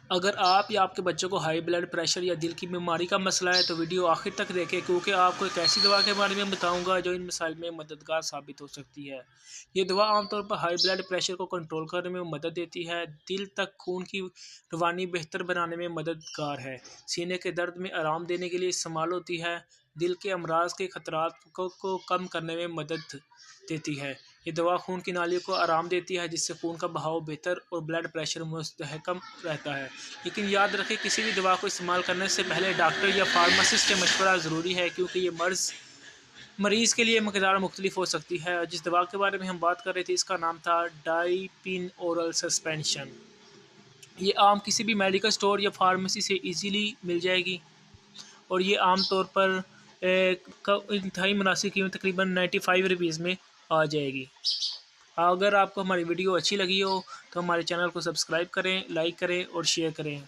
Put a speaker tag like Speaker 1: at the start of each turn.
Speaker 1: اگر آپ یا آپ کے بچوں کو ہائی بلڈ پریشر یا دل کی بیماری کا مسئلہ ہے تو ویڈیو آخر تک دیکھیں، کیونکہ آپ کو ایک ایسی دوا کے بارے میں بتاؤں گا جو ان مسائل میں مددگار ثابت ہو سکتی ہے۔ یہ دوا عام طور پر ہائی بلڈ پریشر کو کنٹرول کرنے میں مدد دیتی ہے، دل تک خون کی روانی بہتر بنانے میں مددگار ہے، سینے کے درد میں آرام دینے کے لیے استعمال ہوتی ہے، دل کے امراض کے خطرات کو کم کرنے میں مدد دیتی ہے۔ یہ دوا خون کی نالیوں کو آرام دیتی ہے، جس سے خون کا بہاؤ بہتر اور بلڈ پریشر مستحکم رہتا ہے۔ لیکن یاد رکھیں، کسی بھی دوا کو استعمال کرنے سے پہلے ڈاکٹر یا فارماسسٹ سے مشورہ ضروری ہے، کیونکہ یہ مریض کے لیے مقدار مختلف ہو سکتی ہے۔ جس دوا کے بارے میں ہم بات کر رہے تھے، اس کا نام تھا ڈائپین اورل سسپینشن۔ یہ عام کسی بھی میڈیکل سٹور یا فارمیسی سے ایزیلی مل جائے گی، اور یہ عام طور پر انتہائی مناسب قیمت تقریباً 95 روپیز میں آ جائے گی۔ اگر آپ کو ہماری ویڈیو اچھی لگی ہو تو ہمارے چینل کو سبسکرائب کریں، لائک کریں اور شیئر کریں۔